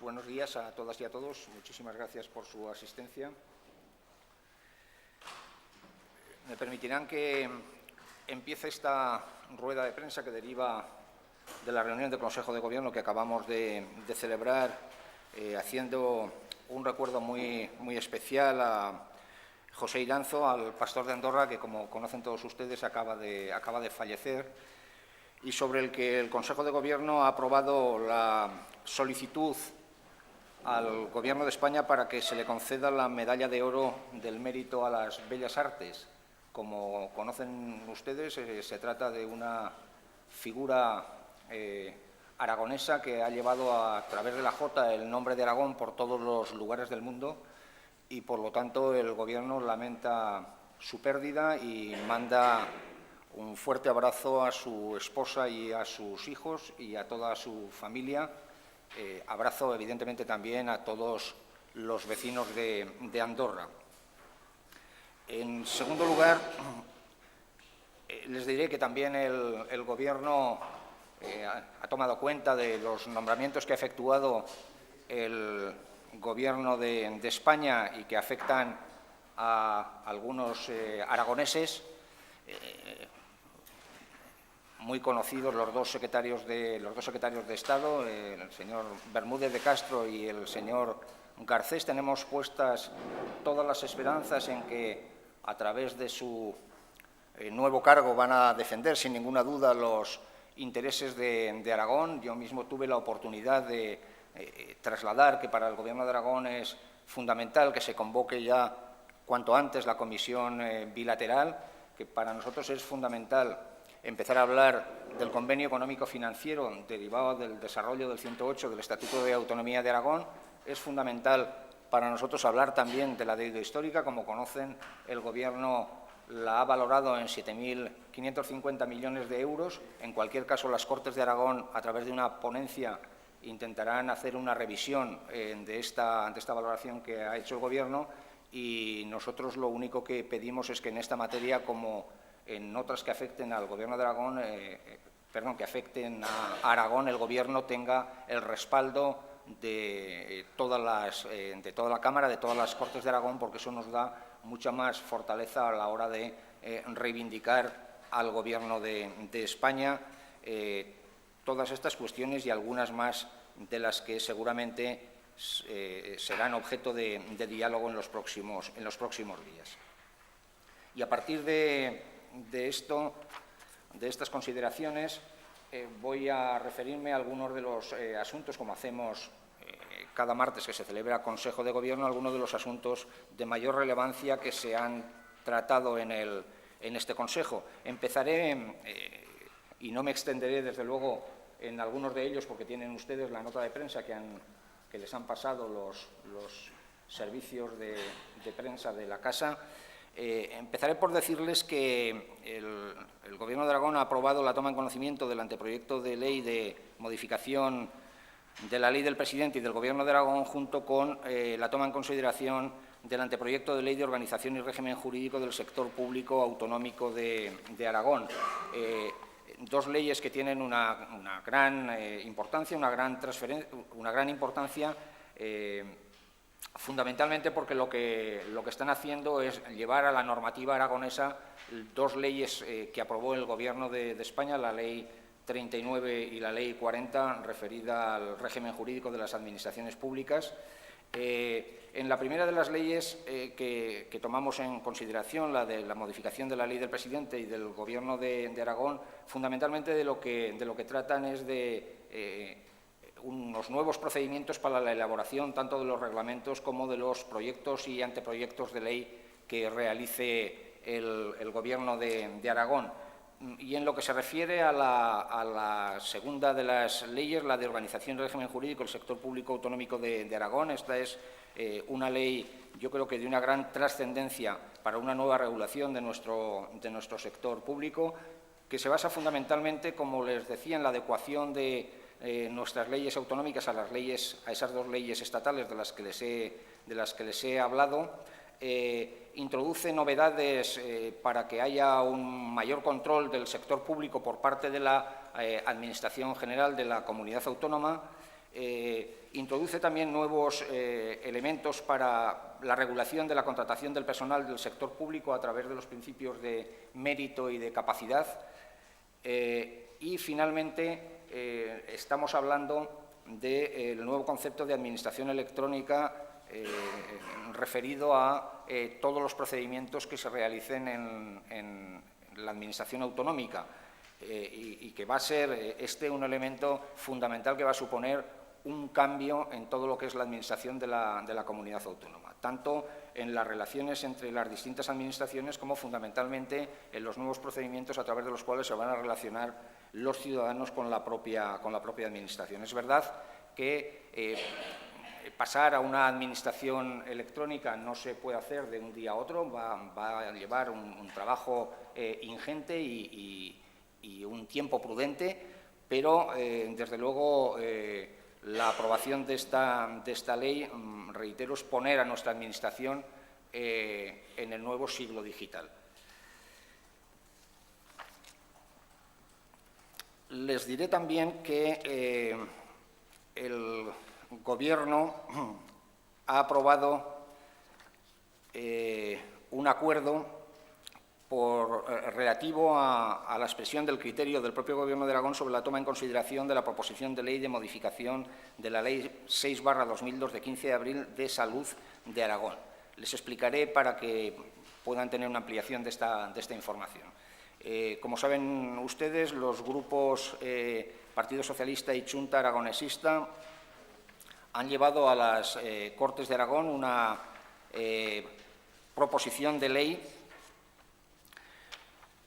buenos días a todas y a todos. Muchísimas gracias por su asistencia. Me permitirán que empiece esta rueda de prensa que deriva de la reunión del Consejo de Gobierno que acabamos de celebrar, haciendo un recuerdo muy especial a José Iranzo, al pastor de Andorra, que, como conocen todos ustedes, acaba de fallecer, y sobre el que el Consejo de Gobierno ha aprobado la solicitud al Gobierno de España para que se le conceda la Medalla de Oro del Mérito a las Bellas Artes. Como conocen ustedes, se trata de una figura aragonesa que ha llevado a través de la Jota el nombre de Aragón por todos los lugares del mundo y, por lo tanto, el Gobierno lamenta su pérdida y manda un fuerte abrazo a su esposa y a sus hijos y a toda su familia. Abrazo, evidentemente, también a todos los vecinos de Andorra. En segundo lugar, les diré que también el Gobierno ha tomado cuenta de los nombramientos que ha efectuado el Gobierno de España y que afectan a algunos aragoneses, muy conocidos los dos secretarios de Estado, el señor Bermúdez de Castro y el señor Garcés. Tenemos puestas todas las esperanzas en que, a través de su nuevo cargo, van a defender sin ninguna duda los intereses de Aragón. Yo mismo tuve la oportunidad de trasladar que para el Gobierno de Aragón es fundamental que se convoque ya cuanto antes la comisión bilateral, que para nosotros es fundamental empezar a hablar del convenio económico-financiero derivado del desarrollo del 108 del Estatuto de Autonomía de Aragón. Es fundamental para nosotros hablar también de la deuda histórica. Como conocen, el Gobierno la ha valorado en 7.550 millones de euros. En cualquier caso, las Cortes de Aragón, a través de una ponencia, intentarán hacer una revisión de esta valoración que ha hecho el Gobierno, y nosotros lo único que pedimos es que en esta materia, como en otras que afecten al Gobierno de Aragón, que afecten a Aragón, el Gobierno tenga el respaldo de toda la Cámara, de todas las Cortes de Aragón, porque eso nos da mucha más fortaleza a la hora de reivindicar al Gobierno de España todas estas cuestiones y algunas más de las que seguramente serán objeto de diálogo en los próximos días. Y a partir de estas consideraciones, voy a referirme a algunos de los asuntos, como hacemos cada martes que se celebra Consejo de Gobierno, algunos de los asuntos de mayor relevancia que se han tratado en este Consejo. Empezaré, y no me extenderé, desde luego, en algunos de ellos, porque tienen ustedes la nota de prensa que les han pasado los servicios de prensa de la Casa. Empezaré por decirles que el Gobierno de Aragón ha aprobado la toma en conocimiento del anteproyecto de ley de modificación de la Ley del Presidente y del Gobierno de Aragón, junto con la toma en consideración del anteproyecto de Ley de Organización y Régimen Jurídico del Sector Público Autonómico de Aragón. Dos leyes que tienen una gran importancia, una gran importancia, fundamentalmente porque lo que están haciendo es llevar a la normativa aragonesa dos leyes que aprobó el Gobierno de España, la Ley 39 y la Ley 40, referida al régimen jurídico de las administraciones públicas. En la primera de las leyes que tomamos en consideración, la de la modificación de la Ley del Presidente y del Gobierno de Aragón, fundamentalmente de lo que tratan es de unos nuevos procedimientos para la elaboración tanto de los reglamentos como de los proyectos y anteproyectos de ley que realice el Gobierno de Aragón. Y en lo que se refiere a la segunda de las leyes, la de Organización y Régimen Jurídico del Sector Público Autonómico de Aragón, esta es una ley, yo creo que de una gran trascendencia para una nueva regulación de nuestro sector público, que se basa fundamentalmente, como les decía, en la adecuación de nuestras leyes autonómicas a esas dos leyes estatales de las que les he hablado. Introduce novedades para que haya un mayor control del sector público por parte de la Administración General de la Comunidad Autónoma. Introduce también nuevos elementos para la regulación de la contratación del personal del sector público a través de los principios de mérito y de capacidad. Y, finalmente, estamos hablando del nuevo concepto de administración electrónica referido a todos los procedimientos que se realicen en la administración autonómica y que va a ser un elemento fundamental que va a suponer un cambio en todo lo que es la administración de la comunidad autónoma, tanto en las relaciones entre las distintas administraciones como fundamentalmente en los nuevos procedimientos a través de los cuales se van a relacionar los ciudadanos con la propia administración. Es verdad que pasar a una administración electrónica no se puede hacer de un día a otro, va a llevar un trabajo ingente y un tiempo prudente, pero desde luego la aprobación de esta ley, reitero, es poner a nuestra administración en el nuevo siglo digital. Les diré también que el Gobierno ha aprobado un acuerdo relativo a la expresión del criterio del propio Gobierno de Aragón sobre la toma en consideración de la proposición de ley de modificación de la Ley 6/2002 de 15 de abril de Salud de Aragón. Les explicaré para que puedan tener una ampliación de esta información. Como saben ustedes, los grupos Partido Socialista y Chunta Aragonesista han llevado a las Cortes de Aragón una proposición de ley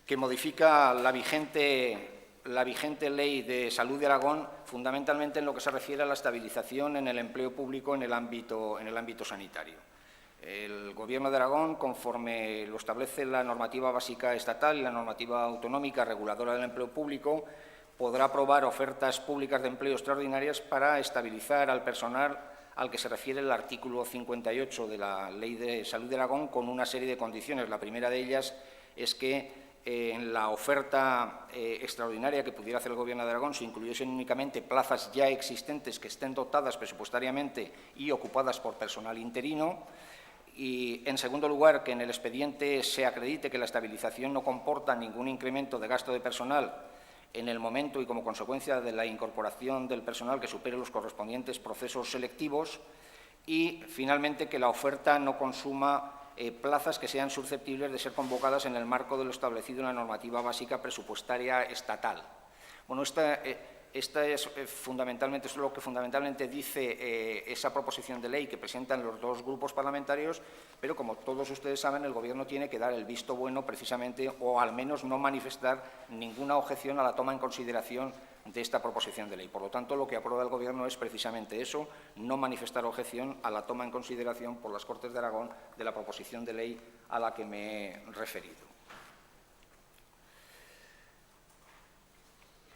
que modifica la vigente Ley de Salud de Aragón, fundamentalmente en lo que se refiere a la estabilización en el empleo público en el ámbito sanitario. El Gobierno de Aragón, conforme lo establece la normativa básica estatal y la normativa autonómica reguladora del empleo público, podrá aprobar ofertas públicas de empleo extraordinarias para estabilizar al personal al que se refiere el artículo 58 de la Ley de Salud de Aragón, con una serie de condiciones. La primera de ellas es que en la oferta extraordinaria que pudiera hacer el Gobierno de Aragón se incluyesen únicamente plazas ya existentes que estén dotadas presupuestariamente y ocupadas por personal interino. Y, en segundo lugar, que en el expediente se acredite que la estabilización no comporta ningún incremento de gasto de personal en el momento y como consecuencia de la incorporación del personal que supere los correspondientes procesos selectivos. Y, finalmente, que la oferta no consuma plazas que sean susceptibles de ser convocadas en el marco de lo establecido en la normativa básica presupuestaria estatal. Bueno, esta es fundamentalmente, esto es lo que fundamentalmente dice esa proposición de ley que presentan los dos grupos parlamentarios, pero como todos ustedes saben, el Gobierno tiene que dar el visto bueno precisamente, o al menos no manifestar ninguna objeción a la toma en consideración de esta proposición de ley. Por lo tanto, lo que aprueba el Gobierno es precisamente eso, no manifestar objeción a la toma en consideración por las Cortes de Aragón de la proposición de ley a la que me he referido.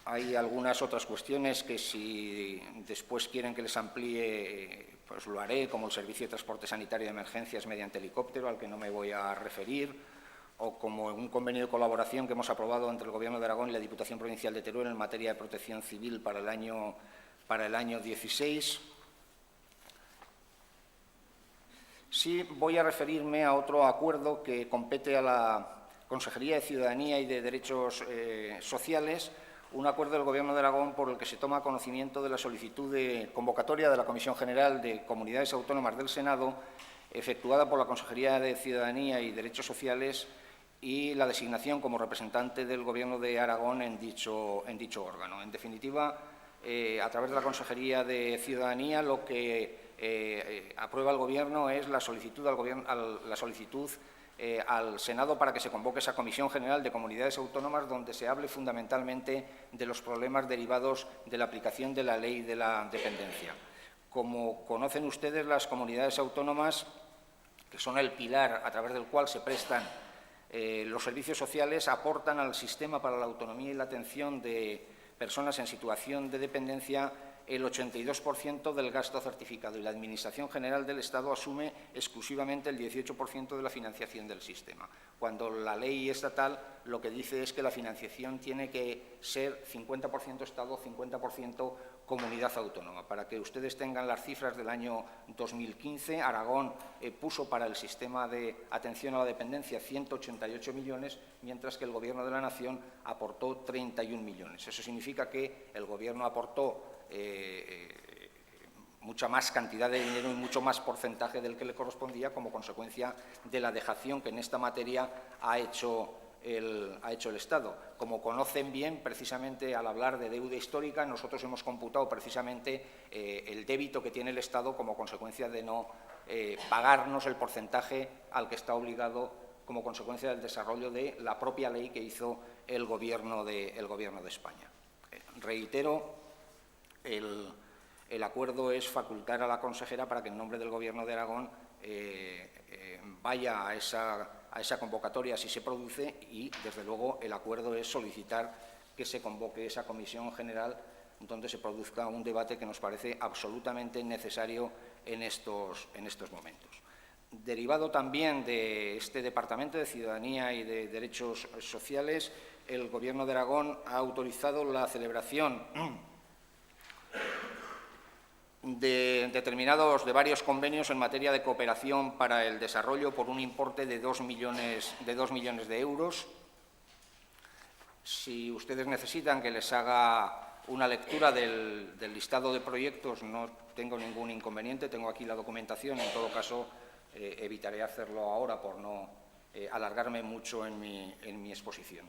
Hay algunas otras cuestiones que, si después quieren que les amplíe, pues lo haré, como el servicio de transporte sanitario de emergencias mediante helicóptero, al que no me voy a referir, o como un convenio de colaboración que hemos aprobado entre el Gobierno de Aragón y la Diputación Provincial de Teruel en materia de protección civil para el año 16. Sí voy a referirme a otro acuerdo que compete a la Consejería de Ciudadanía y de Derechos Sociales, un acuerdo del Gobierno de Aragón por el que se toma conocimiento de la solicitud de convocatoria de la Comisión General de Comunidades Autónomas del Senado, efectuada por la Consejería de Ciudadanía y Derechos Sociales, y la designación como representante del Gobierno de Aragón en dicho órgano. En definitiva, a través de la Consejería de Ciudadanía, lo que aprueba el Gobierno es la solicitud al Senado para que se convoque esa Comisión General de Comunidades Autónomas, donde se hable fundamentalmente de los problemas derivados de la aplicación de la Ley de la Dependencia. Como conocen ustedes, las comunidades autónomas, que son el pilar a través del cual se prestan los servicios sociales, aportan al sistema para la autonomía y la atención de personas en situación de dependencia el 82% del gasto certificado, y la Administración General del Estado asume exclusivamente el 18% de la financiación del sistema, cuando la ley estatal lo que dice es que la financiación tiene que ser 50% Estado, 50% comunidad autónoma. Para que ustedes tengan las cifras del año 2015, Aragón puso para el sistema de atención a la dependencia 188 millones, mientras que el Gobierno de la Nación aportó 31 millones. Eso significa que el Gobierno aportó mucha más cantidad de dinero y mucho más porcentaje del que le correspondía como consecuencia de la dejación que en esta materia ha hecho el Estado. Como conocen bien, precisamente al hablar de deuda histórica, nosotros hemos computado precisamente el débito que tiene el Estado como consecuencia de no pagarnos el porcentaje al que está obligado como consecuencia del desarrollo de la propia ley que hizo el Gobierno de España. Reitero, el acuerdo es facultar a la consejera para que en nombre del Gobierno de Aragón vaya a esa convocatoria si se produce y, desde luego, el acuerdo es solicitar que se convoque esa comisión general donde se produzca un debate que nos parece absolutamente necesario en estos momentos. Derivado también de este Departamento de Ciudadanía y de Derechos Sociales, el Gobierno de Aragón ha autorizado la celebración de varios convenios en materia de cooperación para el desarrollo por un importe de 2 millones de euros. Si ustedes necesitan que les haga una lectura del listado de proyectos, no tengo ningún inconveniente, tengo aquí la documentación, en todo caso evitaré hacerlo ahora por no alargarme mucho en mi exposición.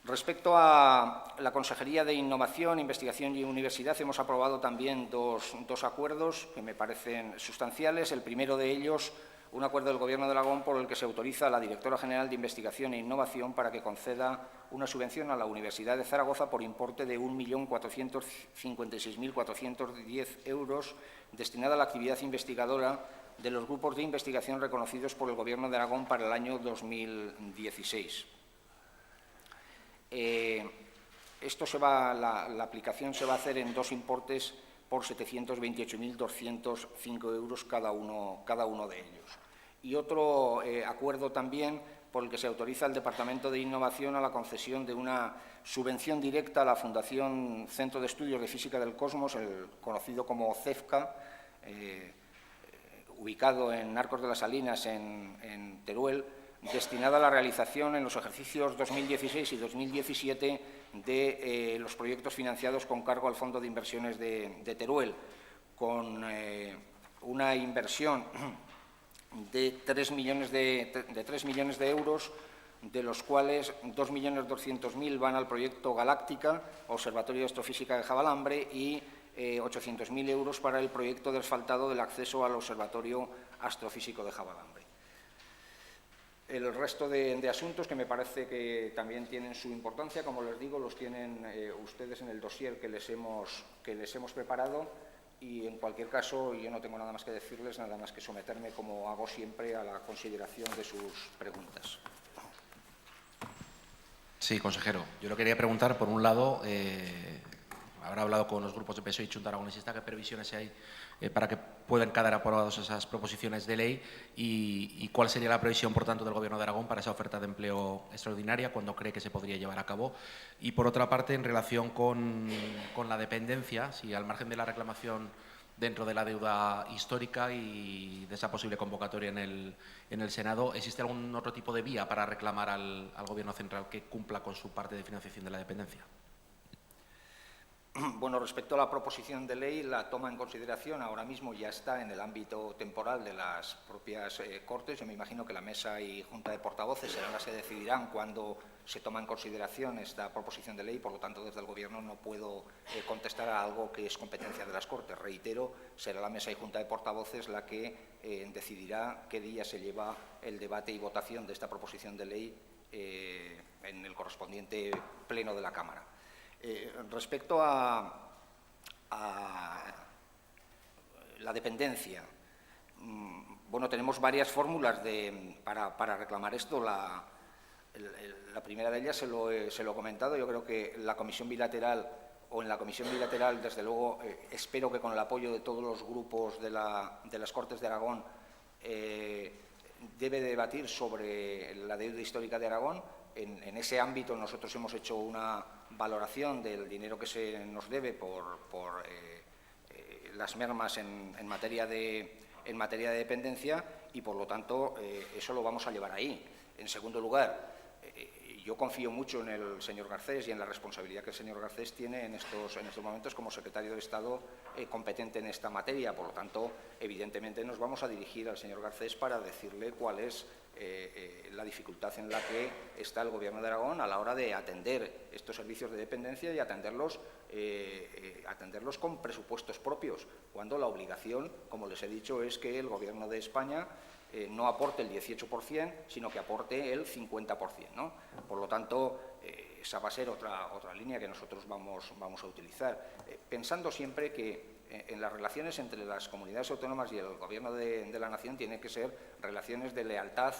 Respecto a la Consejería de Innovación, Investigación y Universidad, hemos aprobado también dos acuerdos que me parecen sustanciales. El primero de ellos, un acuerdo del Gobierno de Aragón por el que se autoriza a la Directora General de Investigación e Innovación para que conceda una subvención a la Universidad de Zaragoza por importe de 1.456.410 euros destinada a la actividad investigadora de los grupos de investigación reconocidos por el Gobierno de Aragón para el año 2016. La aplicación se va a hacer en dos importes por 728.205 euros cada uno de ellos. Y otro acuerdo también por el que se autoriza al Departamento de Innovación a la concesión de una subvención directa a la Fundación Centro de Estudios de Física del Cosmos, el conocido como CEFCA, ubicado en Arcos de las Salinas, en Teruel, destinada a la realización en los ejercicios 2016 y 2017 de los proyectos financiados con cargo al Fondo de Inversiones de Teruel, con una inversión de 3 millones de euros, de los cuales 2.200.000 van al proyecto Galáctica, Observatorio de Astrofísica de Javalambre, y 800.000 euros para el proyecto de asfaltado del acceso al Observatorio Astrofísico de Javalambre. El resto de asuntos, que me parece que también tienen su importancia, como les digo, los tienen ustedes en el dossier que les hemos preparado, y en cualquier caso yo no tengo nada más que decirles, nada más que someterme, como hago siempre, a la consideración de sus preguntas. Sí, consejero. Yo le quería preguntar, por un lado, habrá hablado con los grupos de PSOE y Junta Aragonesista, ¿qué previsiones hay para que puedan quedar aprobadas esas proposiciones de ley y cuál sería la previsión, por tanto, del Gobierno de Aragón para esa oferta de empleo extraordinaria, cuándo cree que se podría llevar a cabo? Y, por otra parte, en relación con la dependencia, si al margen de la reclamación dentro de la deuda histórica y de esa posible convocatoria en el Senado, ¿existe algún otro tipo de vía para reclamar al Gobierno central que cumpla con su parte de financiación de la dependencia? Bueno, respecto a la proposición de ley, la toma en consideración ahora mismo ya está en el ámbito temporal de las propias Cortes. Yo me imagino que la Mesa y Junta de Portavoces serán las que decidirán cuándo se toma en consideración esta proposición de ley. Por lo tanto, desde el Gobierno no puedo contestar a algo que es competencia de las Cortes. Reitero, será la Mesa y Junta de Portavoces la que decidirá qué día se lleva el debate y votación de esta proposición de ley en el correspondiente pleno de la Cámara. Respecto a la dependencia, bueno, tenemos varias fórmulas para reclamar esto. La primera de ellas se lo he comentado. Yo creo que en la comisión bilateral, desde luego, espero que con el apoyo de todos los grupos de las Cortes de Aragón debe debatir sobre la deuda histórica de Aragón. En ese ámbito nosotros hemos hecho una valoración del dinero que se nos debe por las mermas en materia de dependencia y, por lo tanto, eso lo vamos a llevar ahí. En segundo lugar, yo confío mucho en el señor Garcés y en la responsabilidad que el señor Garcés tiene en estos momentos como secretario de Estado competente en esta materia. Por lo tanto, evidentemente nos vamos a dirigir al señor Garcés para decirle cuál es la dificultad en la que está el Gobierno de Aragón a la hora de atender estos servicios de dependencia y atenderlos con presupuestos propios, cuando la obligación, como les he dicho, es que el Gobierno de España no aporte el 18%, sino que aporte el 50%, ¿no? Por lo tanto, esa va a ser otra línea que nosotros vamos a utilizar, pensando siempre que en las relaciones entre las comunidades autónomas y el Gobierno de la Nación tienen que ser relaciones de lealtad,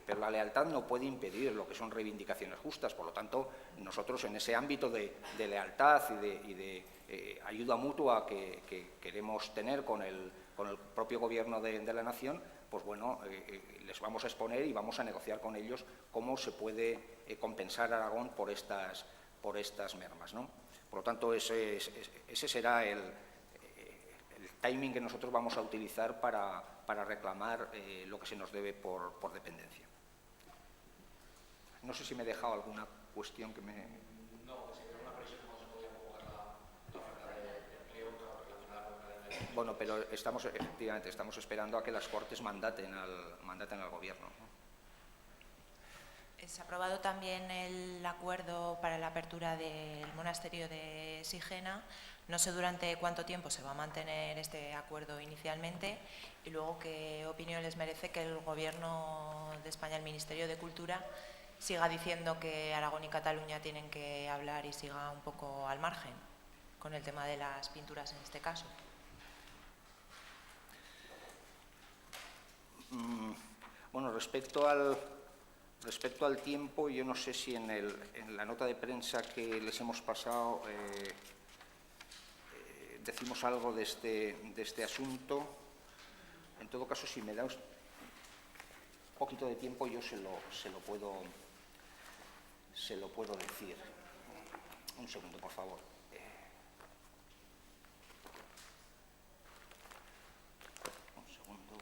pero la lealtad no puede impedir lo que son reivindicaciones justas. Por lo tanto, nosotros en ese ámbito de lealtad y de ayuda mutua que queremos tener con el propio Gobierno de la Nación, pues bueno, les vamos a exponer y vamos a negociar con ellos cómo se puede compensar a Aragón por estas mermas, ¿no? Por lo tanto, ese será el timing que nosotros vamos a utilizar para reclamar lo que se nos debe por dependencia. No sé si me he dejado alguna cuestión que me... No, que sería una presión cómo se podría convocar la oferta de empleo relacionada con la... Bueno, pero efectivamente estamos esperando a que las Cortes mandaten al Gobierno, ¿no? Se ha aprobado también el acuerdo para la apertura del monasterio de Sigena. No sé durante cuánto tiempo se va a mantener este acuerdo inicialmente y luego qué opinión les merece que el Gobierno de España, el Ministerio de Cultura, siga diciendo que Aragón y Cataluña tienen que hablar y siga un poco al margen con el tema de las pinturas en este caso. Bueno, respecto al tiempo, yo no sé si en la nota de prensa que les hemos pasado decimos algo de este asunto. En todo caso, si me da un poquito de tiempo, yo se lo puedo decir. Un segundo, por favor. Un segundo.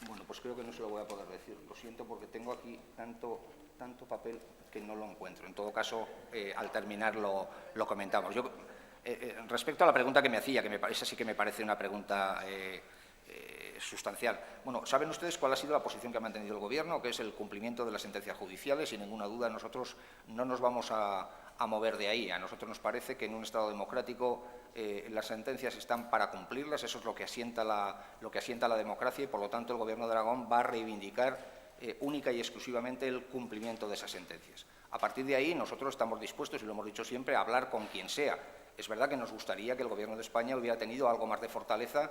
Bueno, pues creo que no se lo voy a poder decir. Lo siento porque tengo aquí tanto papel que no lo encuentro. En todo caso, al terminar lo comentamos. Yo, respecto a la pregunta que me hacía, esa sí que me parece una pregunta sustancial. Bueno, ¿saben ustedes cuál ha sido la posición que ha mantenido el Gobierno? Que es el cumplimiento de las sentencias judiciales. Sin ninguna duda, nosotros no nos vamos a mover de ahí. A nosotros nos parece que en un Estado democrático las sentencias están para cumplirlas. Eso es lo que asienta la democracia y, por lo tanto, el Gobierno de Aragón va a reivindicar única y exclusivamente el cumplimiento de esas sentencias. A partir de ahí, nosotros estamos dispuestos, y lo hemos dicho siempre, a hablar con quien sea. Es verdad que nos gustaría que el Gobierno de España hubiera tenido algo más de fortaleza,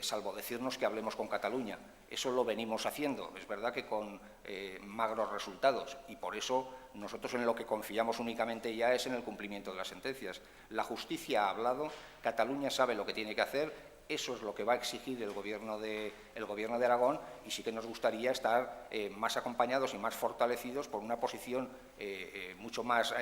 salvo decirnos que hablemos con Cataluña. Eso lo venimos haciendo, es verdad que con magros resultados, y por eso nosotros en lo que confiamos únicamente ya es en el cumplimiento de las sentencias. La justicia ha hablado, Cataluña sabe lo que tiene que hacer. Eso es lo que va a exigir el Gobierno de Aragón, y sí que nos gustaría estar más acompañados y más fortalecidos por una posición mucho más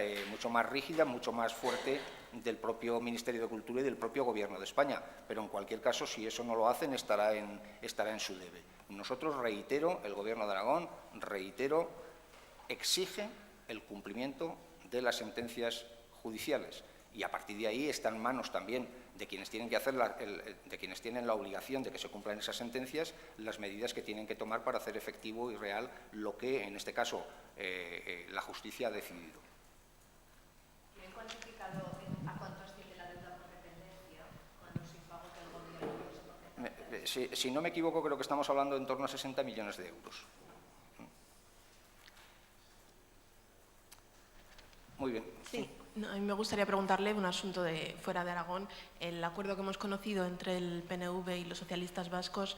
rígida, mucho más fuerte del propio Ministerio de Cultura y del propio Gobierno de España. Pero en cualquier caso, si eso no lo hacen, estará en su debe. Nosotros, reitero, el Gobierno de Aragón, exige el cumplimiento de las sentencias judiciales. Y a partir de ahí está en manos también de quienes tienen que hacer de quienes tienen la obligación de que se cumplan esas sentencias, las medidas que tienen que tomar para hacer efectivo y real lo que, en este caso, la justicia ha decidido. ¿Tienen cuantificado a cuánto asciende la deuda por dependencia con los impagos del Gobierno? Si no me equivoco, creo que estamos hablando en torno a 60 millones de euros. Muy bien. Sí. No, a mí me gustaría preguntarle un asunto de fuera de Aragón. El acuerdo que hemos conocido entre el PNV y los socialistas vascos,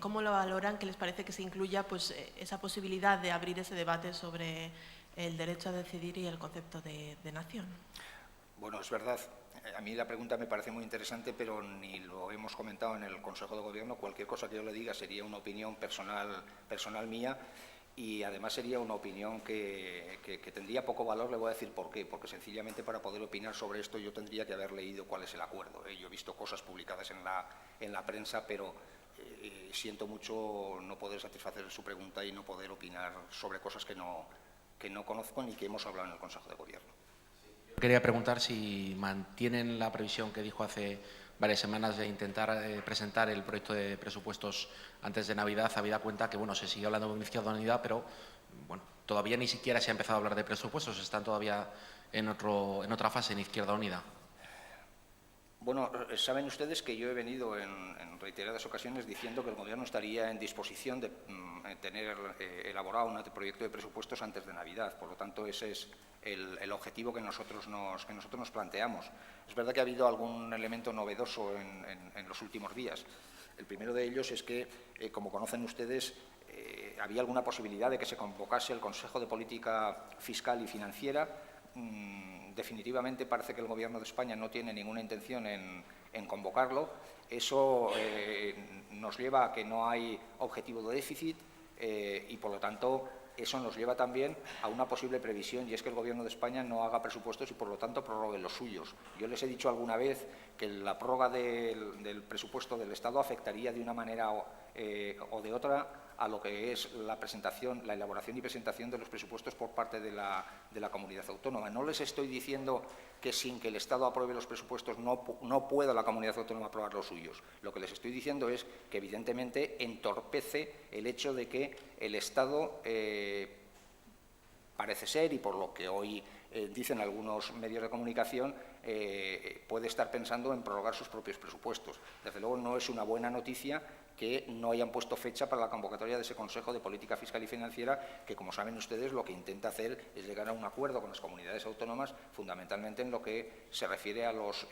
¿cómo lo valoran? ¿Qué les parece que se incluya pues, esa posibilidad de abrir ese debate sobre el derecho a decidir y el concepto de nación? Bueno, es verdad. A mí la pregunta me parece muy interesante, pero ni lo hemos comentado en el Consejo de Gobierno. Cualquier cosa que yo le diga sería una opinión personal mía. Y además sería una opinión que tendría poco valor. Le voy a decir por qué. Porque sencillamente para poder opinar sobre esto yo tendría que haber leído cuál es el acuerdo. Yo he visto cosas publicadas en la prensa, pero siento mucho no poder satisfacer su pregunta y no poder opinar sobre cosas que no conozco ni que hemos hablado en el Consejo de Gobierno. Quería preguntar si mantienen la previsión que dijo hace varias semanas de intentar presentar el proyecto de presupuestos antes de Navidad, habida cuenta que bueno, se sigue hablando de Izquierda Unida, pero bueno, todavía ni siquiera se ha empezado a hablar de presupuestos, están todavía en otra fase en Izquierda Unida. Bueno, saben ustedes que yo he venido en reiteradas ocasiones diciendo que el Gobierno estaría en disposición de tener elaborado un anteproyecto de presupuestos antes de Navidad. Por lo tanto, ese es el objetivo que nosotros nos planteamos. Es verdad que ha habido algún elemento novedoso en los últimos días. El primero de ellos es que, como conocen ustedes, había alguna posibilidad de que se convocase el Consejo de Política Fiscal y Financiera. Definitivamente parece que el Gobierno de España no tiene ninguna intención en convocarlo. Eso nos lleva a que no hay objetivo de déficit y, por lo tanto, eso nos lleva también a una posible previsión, y es que el Gobierno de España no haga presupuestos y, por lo tanto, prorrogue los suyos. Yo les he dicho alguna vez que la prórroga del presupuesto del Estado afectaría de una manera o de otra a lo que es la elaboración y presentación de los presupuestos por parte de la comunidad autónoma. No les estoy diciendo que sin que el Estado apruebe los presupuestos no pueda la comunidad autónoma aprobar los suyos. Lo que les estoy diciendo es que, evidentemente, entorpece el hecho de que el Estado parece ser, y por lo que hoy dicen algunos medios de comunicación, puede estar pensando en prorrogar sus propios presupuestos. Desde luego no es una buena noticia que no hayan puesto fecha para la convocatoria de ese Consejo de Política Fiscal y Financiera, que, como saben ustedes, lo que intenta hacer es llegar a un acuerdo con las comunidades autónomas, fundamentalmente en lo que se refiere a los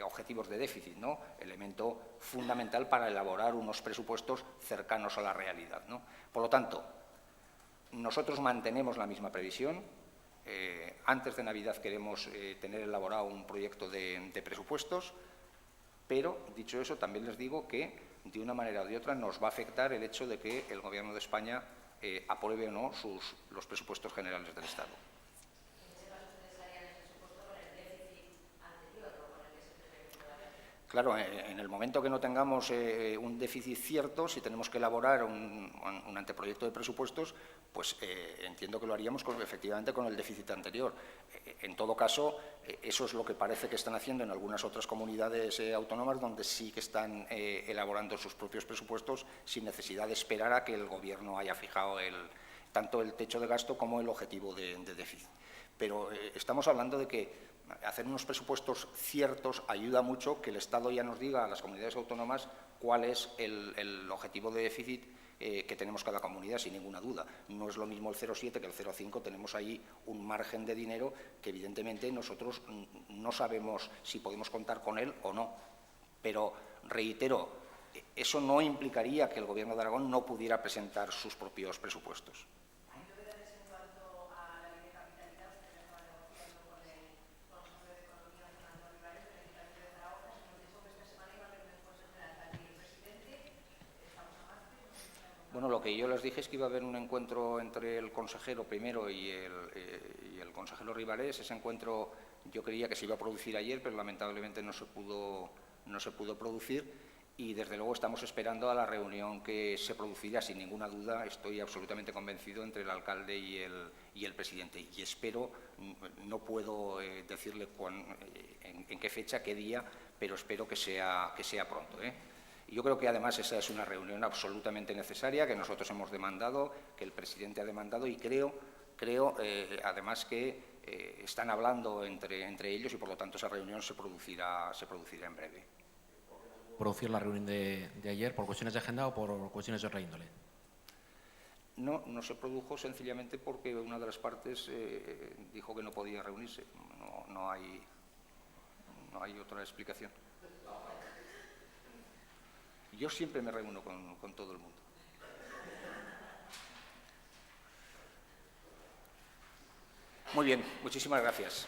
objetivos de déficit, ¿no? Elemento fundamental para elaborar unos presupuestos cercanos a la realidad, ¿no? Por lo tanto, nosotros mantenemos la misma previsión. Antes de Navidad queremos tener elaborado un proyecto de presupuestos, pero, dicho eso, también les digo que, de una manera o de otra, nos va a afectar el hecho de que el Gobierno de España apruebe o no los presupuestos generales del Estado. Claro, en el momento que no tengamos un déficit cierto, si tenemos que elaborar un anteproyecto de presupuestos, pues entiendo que lo haríamos efectivamente con el déficit anterior. En todo caso, eso es lo que parece que están haciendo en algunas otras comunidades autónomas, donde sí que están elaborando sus propios presupuestos sin necesidad de esperar a que el Gobierno haya fijado tanto el techo de gasto como el objetivo de déficit. Pero estamos hablando de que hacer unos presupuestos ciertos ayuda mucho, que el Estado ya nos diga a las comunidades autónomas cuál es el objetivo de déficit que tenemos cada comunidad, sin ninguna duda. No es lo mismo el 0,7 que el 0,5, tenemos ahí un margen de dinero que, evidentemente, nosotros no sabemos si podemos contar con él o no. Pero, reitero, eso no implicaría que el Gobierno de Aragón no pudiera presentar sus propios presupuestos. Bueno, lo que yo les dije es que iba a haber un encuentro entre el consejero primero y el consejero Ribarés. Ese encuentro yo creía que se iba a producir ayer, pero lamentablemente no se pudo producir. Y, desde luego, estamos esperando a la reunión que se producirá, sin ninguna duda, estoy absolutamente convencido, entre el alcalde y el presidente. Y espero, no puedo decirle en qué fecha, qué día, pero espero que sea pronto, Yo creo que, además, esa es una reunión absolutamente necesaria, que nosotros hemos demandado, que el presidente ha demandado, y creo además, que están hablando entre ellos, y, por lo tanto, esa reunión se producirá en breve. ¿Producir la reunión de ayer por cuestiones de agenda o por cuestiones de otra índole? No, no se produjo sencillamente porque una de las partes dijo que no podía reunirse. No hay otra explicación. Yo siempre me reúno con todo el mundo. Muy bien, muchísimas gracias.